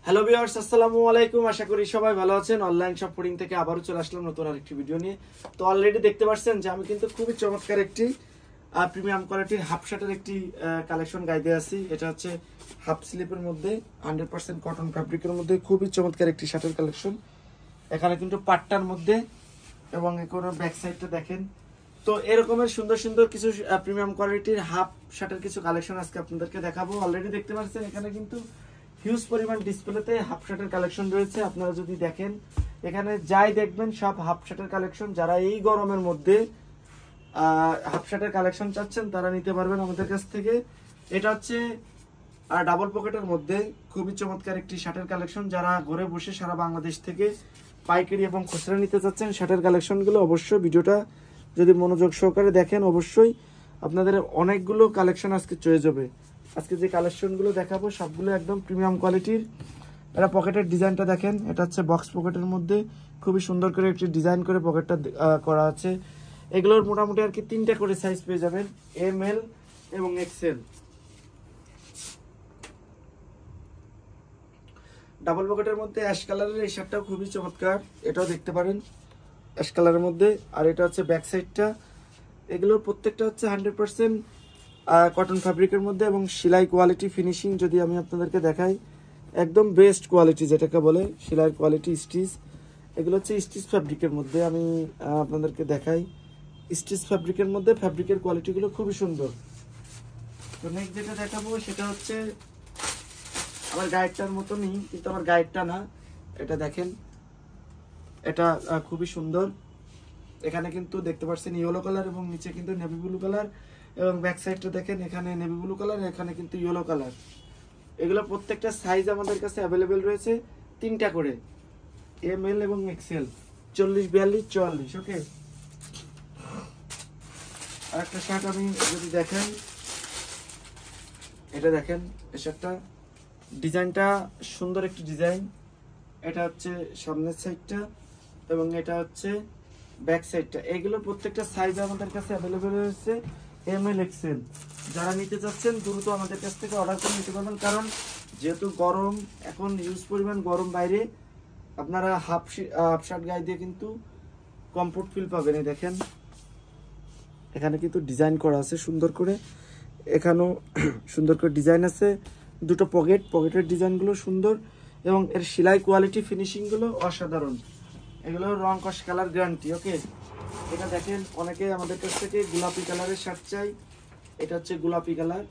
Hello viewers, আসসালামু আলাইকুম। আশা করি সবাই ভালো আছেন। অনলাইন শপিং থেকে আবারও চলে আসলাম নতুন আরেকটি ভিডিও নিয়ে। তো অলরেডি দেখতে পাচ্ছেন যে আমি কিন্তু খুবই চমৎকার একটি প্রিমিয়াম কোয়ালিটির হাফ শার্টের একটি কালেকশন গাইতে আছি। এটা হচ্ছে হাফ স্লিপের মধ্যে 100% কটন ফ্যাব্রিকের মধ্যে খুবই চমৎকার একটি শার্টের কালেকশন। এখানে কিন্তু পাট্টার মধ্যে এবং এখানে ব্যাক সাইডটা দেখেন। তো এরকমের সুন্দর সুন্দর কিছু প্রিমিয়াম কোয়ালিটির হাফ শার্টের কিছু কালেকশন আজকে আপনাদেরকে দেখাবো। অলরেডি দেখতে পাচ্ছেন এখানে কিন্তু হিউজ পরিমাণ ডিসপ্লেতে হাফ শার্টের কালেকশন রয়েছে। আপনারা যদি দেখেন এখানে যাই দেখবেন সব হাফ শার্টের কালেকশন। যারা এই গরমের মধ্যে হাফ শার্টের কালেকশন চাচ্ছেন তারা নিতে পারবেন আমাদের কাছ থেকে। এটা হচ্ছে ডাবল পকেটের মধ্যে খুবই চমৎকার একটি শার্টের কালেকশন। যারা ঘরে বসে সারা বাংলাদেশ থেকে পাইকারি এবং খুচরা নিতে চাচ্ছেন শার্টের কালেকশনগুলো অবশ্যই ভিডিওটা যদি মনোযোগ সহকারে দেখেন অবশ্যই আপনাদের অনেকগুলো কালেকশন আজকে চয়ে যাবে। আজকে যে কালেকশনগুলো দেখাবো সবগুলো একদম প্রিমিয়াম কোয়ালিটির। এটা পকেটের ডিজাইনটা দেখেন, এটা হচ্ছে বক্স পকেটের মধ্যে খুবই সুন্দর করে একটি ডিজাইন করে পকেটটা করা আছে। এগুলোর মোটামুটি আর কি 3টা করে সাইজ পেয়ে যাবেন, এম এল এবং এক্সেল। ডাবল পকেটের মধ্যে অ্যাশ কালারের এই শার্টটাও খুবই চমৎকার, এটাও দেখতে পারেন অ্যাশ কালারের মধ্যে। আর এটা হচ্ছে ব্যাক সাইডটা। এগুলোর প্রত্যেকটা হচ্ছে 100% কটন ফ্যাব্রিকের মধ্যে এবং সেলাই কোয়ালিটি ফিনিশিং যদি আমি আপনাদেরকে দেখাই একদম বেস্ট কোয়ালিটি, যেটাকে বলে সেলাই কোয়ালিটি স্টিচ। এগুলো হচ্ছে স্টিচ ফ্যাব্রিকের মধ্যে। আমি আপনাদেরকে দেখাই স্টিচ ফ্যাব্রিকের মধ্যে ফ্যাব্রিকের কোয়ালিটিগুলো খুবই সুন্দর। তো নেক্সট যেটা দেখাবো সেটা হচ্ছে আমার গাইডটার মতনই, কিন্তু আমার গাইডটা না। এটা দেখেন, এটা খুবই সুন্দর। এখানে কিন্তু দেখতে পাচ্ছেন ইয়েলো কালার এবং নিচে কিন্তু নেভি ব্লু কালার এবং ব্যাক সাইডটা দেখেন এখানে নেভি ব্লু কালার, এখানে কিন্তু ইয়েলো কালার। এগুলো প্রত্যেকটা সাইজ আমাদের কাছে অ্যাভেলেবেল রয়েছে, 3টা করে, এম এল এবং এক্সেল, 40, 42, 44। ওকে, আর একটা শার্ট আমি যদি দেখাই, এটা দেখেন এই শার্টটা ডিজাইনটা সুন্দর একটি ডিজাইন। এটা হচ্ছে সামনের সাইডটা এবং এটা হচ্ছে ব্যাক সাইডটা। এগুলো প্রত্যেকটা সাইজ আমাদের কাছে অ্যাভেলেবেল রয়েছে, এম এল এক্সেল। যারা নিতে চাচ্ছেন দ্রুত আমাদের কাছ থেকে অর্ডার করে নিতে পারবেন, কারণ যেহেতু গরম, এখন হিউজ পরিমাণ গরম বাইরে, আপনারা হাফ শার্ট গায়ে দিয়ে কিন্তু কমফোর্ট ফিল পাবেন। এই দেখেন এখানে কিন্তু ডিজাইন করা আছে সুন্দর করে, এখানেও সুন্দর করে ডিজাইন আছে। দুটো পকেটের ডিজাইনগুলো সুন্দর এবং এর সেলাই কোয়ালিটি ফিনিশিংগুলো অসাধারণ। এগুলো রং কস কালার গ্যারান্টি। ওকে, এটা দেখেন অনেকে আমাদের কাছ থেকে গোলাপি কালারের শার্ট চাই। এটা হচ্ছে গোলাপি কালার।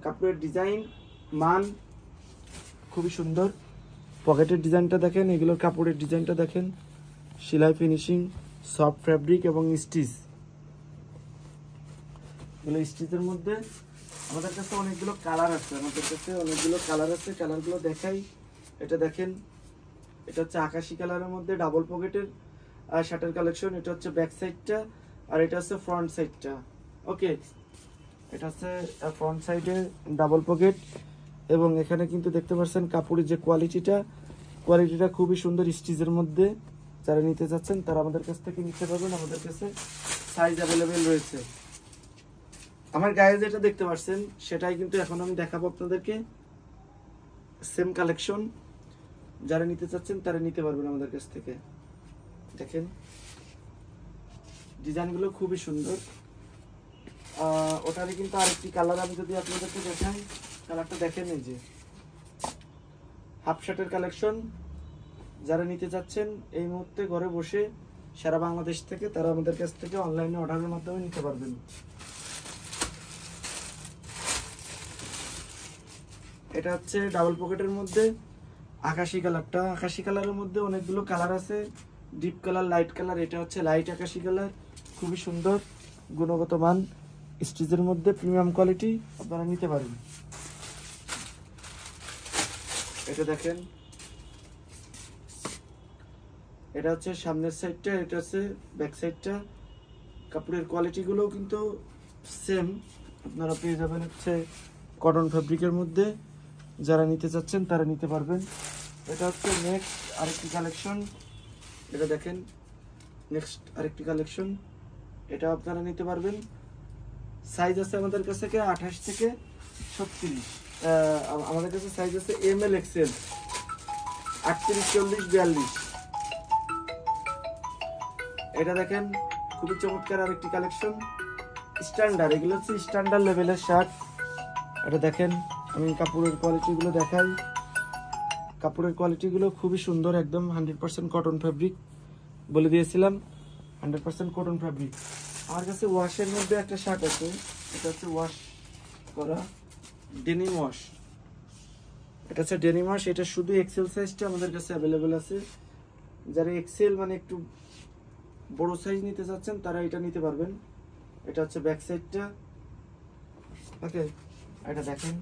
কাপড়ের ডিজাইন মান খুবই সুন্দর। পকেটের ডিজাইনটা দেখেন, এগুলোর কাপড়ের ডিজাইনটা দেখেন, সেলাই ফিনিশিং, সফট ফ্যাব্রিক এবং স্টিচ। এগুলো স্টিচের মধ্যে আমাদের কাছে অনেকগুলো কালার আছে, কালারগুলো দেখাই। এটা দেখেন, এটা হচ্ছে আকাশি কালারের মধ্যে ডাবল পকেটের শার্টের কালেকশন। এটা হচ্ছে ব্যাক সাইডটা আর এটা হচ্ছে ফ্রন্ট সাইডটা। ওকে, এটা হচ্ছে ফ্রন্ট সাইডে ডাবল পকেট এবং এখানে কিন্তু দেখতে পাচ্ছেন কাপড়ের যে কোয়ালিটিটা খুবই সুন্দর স্টিচের মধ্যে। যারা নিতে চাচ্ছেন তারা আমাদের কাছ থেকে নিতে পারবেন, আমাদের কাছে সাইজ অ্যাভেলেবেল রয়েছে। আমার গায়ে যেটা দেখতে পাচ্ছেন সেটাই কিন্তু এখন আমি দেখাবো আপনাদেরকে, সেম কালেকশন। যারা নিতে চাচ্ছেন তারা নিতে পারবেন আমাদের কাছ থেকে। দেখেন ডিজাইনগুলো খুবই সুন্দর। ওটারই কিন্তু আরেকটি কালার আমি যদি আপনাদেরকে দেখাই, কালারটা দেখেন, এই যে হাফ শার্টের কালেকশন। যারা নিতে চাচ্ছেন এই মুহূর্তে ঘরে বসে সারা বাংলাদেশ থেকে, তারা আমাদের কাছ থেকে অনলাইনে অর্ডারের মাধ্যমে নিতে পারবেন। এটা হচ্ছে ডাবল পকেটের মধ্যে আকাশি কালারটা। আকাশি কালারের মধ্যে অনেকগুলো কালার আছে, ডিপ কালার, লাইট কালার। এটা হচ্ছে লাইট আকাশি কালার, খুবই সুন্দর, গুণগত মান, স্টিচের মধ্যে প্রিমিয়াম কোয়ালিটি, আপনারা নিতে পারেন। এটা দেখেন, এটা হচ্ছে সামনের সাইডটা, এটা হচ্ছে ব্যাক সাইডটা। কাপড়ের কোয়ালিটিগুলোও কিন্তু সেম, আপনারা পেয়ে যাবেন হচ্ছে কটন ফ্যাব্রিকের মধ্যে। যারা নিতে চাচ্ছেন তারা নিতে পারবেন। এটা হচ্ছে নেক্সট আরেকটি কালেকশন। এটা দেখেন নেক্সট আরেকটি কালেকশন, এটা আপনারা নিতে পারবেন। সাইজ আছে আমাদের কাছে 28 থেকে 36। আমাদের কাছে সাইজ আছে এম এল এক্সেল 38, 40, 42। এটা দেখেন খুবই চমৎকার আরেকটি কালেকশন, স্ট্যান্ডার্ড। এগুলো হচ্ছে স্ট্যান্ডার্ড লেভেলের শার্ট। এটা দেখেন, আমি কাপড়ের কোয়ালিটিগুলো দেখাই। কাপড়ের কোয়ালিটিগুলো খুবই সুন্দর, একদম 100% কটন ফ্যাব্রিক বলে দিয়েছিলাম, 100% কটন ফ্যাব্রিক। আমার কাছে ওয়াশের মধ্যে একটা শার্ট আছে, এটা হচ্ছে ওয়াশ করা ডেনিম ওয়াশ। এটা হচ্ছে ডেনিম ওয়াশ। এটা শুধু এক্সেল সাইজটা আমাদের কাছে অ্যাভেলেবেল আছে। যারা এক্সেল মানে একটু বড় সাইজ নিতে চাচ্ছেন তারা এটা নিতে পারবেন। এটা হচ্ছে ব্যাক সাইডটা। ওকে, এটা দেখেন,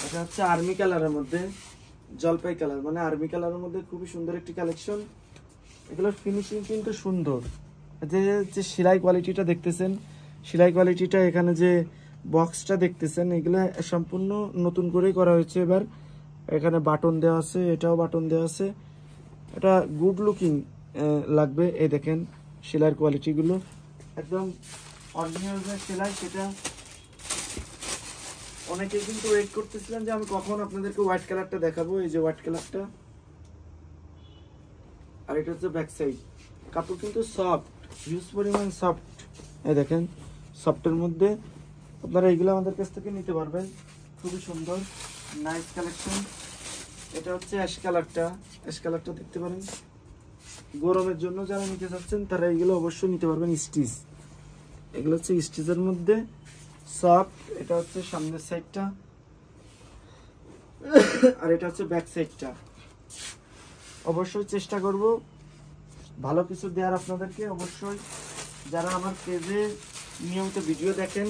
এটা হচ্ছে আর্মি কালারের মধ্যে, জলপাই কালার মানে আর্মি কালারের মধ্যে খুবই সুন্দর একটি কালেকশন। এগুলোর ফিনিশিং কিন্তু সুন্দর। যে সেলাই কোয়ালিটিটা দেখতেছেন, সেলাই কোয়ালিটিটা, এখানে যে বক্সটা দেখতেছেন, এগুলো সম্পূর্ণ নতুন করেই করা হয়েছে এবার। এখানে বাটন দেওয়া আছে, এটাও বাটন দেওয়া আছে। এটা গুড লুকিং লাগবে। এই দেখেন সেলাইয়ের কোয়ালিটিগুলো একদম অরিজিনাল যে সেলাই, সেটা অনেকে কিন্তু ওয়েট করতেছিলেন যে আমি কখন আপনাদেরকে হোয়াইট কালারটা দেখাবো। এই যে হোয়াইট কালারটা, আর এটা হচ্ছে ব্যাক সাইড। কাপড় কিন্তু সফট, হিউজ পরিমাণ সফট। এই দেখেন সফটের মধ্যে আপনারা এইগুলো আমাদের কাছ থেকে নিতে পারবেন। খুবই সুন্দর নাইস কালেকশন। এটা হচ্ছে অ্যাশ কালারটা, অ্যাশ কালারটা দেখতে পারেন। গরমের জন্য যারা নিতে চাচ্ছেন তারা এইগুলো অবশ্যই নিতে পারবেন। স্টিচ, এগুলো হচ্ছে স্টিচের মধ্যে সফট। এটা হচ্ছে সামনের সাইডটা, আর এটা হচ্ছে ব্যাক সাইডটা। অবশ্যই চেষ্টা করব ভালো কিছু দেওয়ার আপনাদেরকে। অবশ্যই যারা আমার পেজে নিয়মিত ভিডিও দেখেন,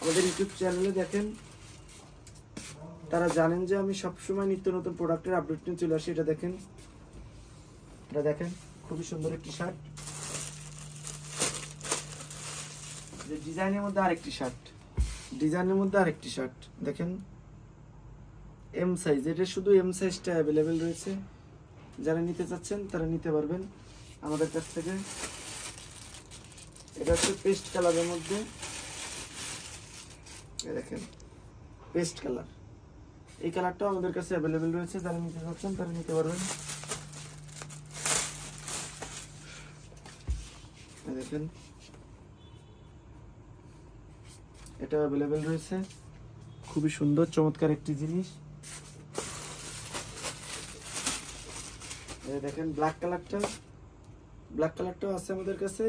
আমাদের ইউটিউব চ্যানেলে দেখেন, তারা জানেন যে আমি সবসময় নিত্য নতুন প্রোডাক্টের আপডেট নিয়ে চলে আসি। এটা দেখেন, এটা দেখেন খুবই সুন্দর একটি শার্ট। ডিজাইনের মধ্যে আরেকটি শার্ট, ডিজাইনের মধ্যে আরেকটি শার্ট দেখেন, এম সাইজ। এটা শুধু এম সাইজটা অ্যাভেলেবেল রয়েছে। যারা নিতে চাচ্ছেন তারা নিতে পারবেন আমাদের কাছ থেকে। এটা হচ্ছে পেস্ট কালারের মধ্যে, দেখেন পেস্ট কালার। এই কালারটাও আমাদের কাছে অ্যাভেলেবেল রয়েছে। যারা নিতে চাচ্ছেন তারা নিতে পারবেন। দেখেন এটা অ্যাভেলেবেল রয়েছে। খুবই সুন্দর চমৎকার একটি জিনিস। দেখেন ব্ল্যাক কালারটা, ব্ল্যাক কালারটাও আছে আমাদের কাছে।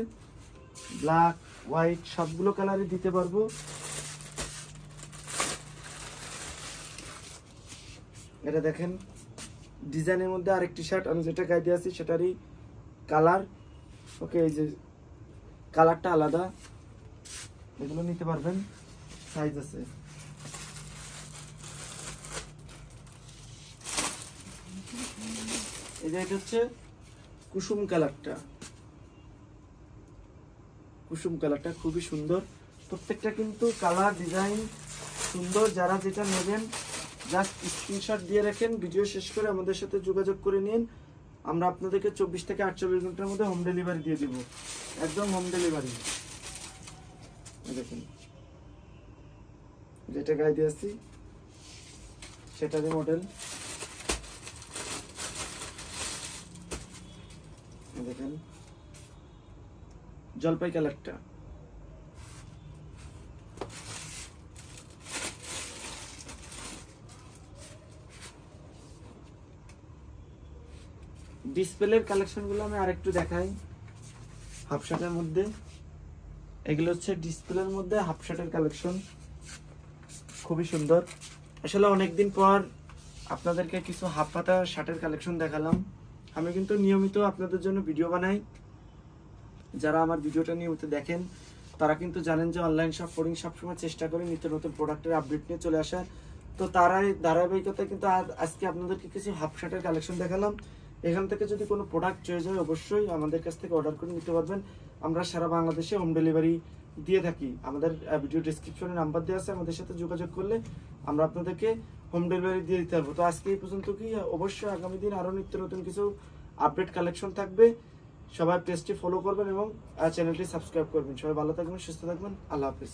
ব্ল্যাক, হোয়াইট সবগুলো কালারই দিতে পারবো। এটা দেখেন ডিজাইনের মধ্যে আরেকটি শার্ট, আমি যেটা গায়ে দিয়ে আছি সেটারই কালার। ওকে, এই যে কালারটা আলাদা, এগুলো নিতে পারবেন, সাইজ আছে। এই যে এটা হচ্ছে কুসুম কালারটা, কুসুম কালারটা খুবই সুন্দর। প্রত্যেকটা কিন্তু কালার ডিজাইন সুন্দর। যারা যেটা নেবেন জাস্ট স্ক্রিনশট দিয়ে রাখেন, ভিডিও শেষ করে আমাদের সাথে যোগাযোগ করে নিন। আমরা আপনাদেরকে 24 থেকে 48 ঘন্টার মধ্যে হোম ডেলিভারি দিয়ে দিব, একদম হোম ডেলিভারি। দেখুন যেটা গায়ে দিয়ে আসছি সেটারই মডেল। দেখেন জলপাই কালারটা, ডিসপ্লের কালেকশনগুলো আমি আরেকটু দেখাই। হাফ শার্টের মধ্যে এগুলো হচ্ছে ডিসপ্লের মধ্যে হাফ শার্টের কালেকশন, খুবই সুন্দর। আসলে অনেকদিন পর আপনাদেরকে কিছু হাফ হাতা শার্টের কালেকশন দেখালাম। আমি কিন্তু নিয়মিত আপনাদের জন্য ভিডিও বানাই। যারা আমার ভিডিওটা নিয়মিত দেখেন তারা কিন্তু জানেন যে অনলাইন শপ ফোর্ডিং সবসময় চেষ্টা করে নিত্য নতুন প্রোডাক্টের আপডেট নিয়ে চলে আসার। তো তারাই ধারাবাহিকতায় কিন্তু আজকে আপনাদেরকে কিছু হাফ শার্টের কালেকশন দেখালাম। এখান থেকে যদি কোনো প্রোডাক্ট চয়েস হয় অবশ্যই আমাদের কাছ থেকে অর্ডার করে নিতে পারবেন। আমরা সারা বাংলাদেশে হোম ডেলিভারি দিয়ে থাকি। আমাদের ভিডিও ডেসক্রিপশনে নাম্বার দেওয়া আছে, আমাদের সাথে যোগাযোগ করলে আমরা আপনাদেরকে হোম ডেলিভারি দিয়ে দিতে পারবো। তো আজকে এই পর্যন্ত কি, অবশ্যই আগামী দিন আরও নিত্য নতুন কিছু আপডেট কালেকশন থাকবে। সবাই পেজটি ফলো করবেন এবং চ্যানেলটি সাবস্ক্রাইব করবেন। সবাই ভালো থাকবেন, সুস্থ থাকবেন। আল্লাহ হাফিজ।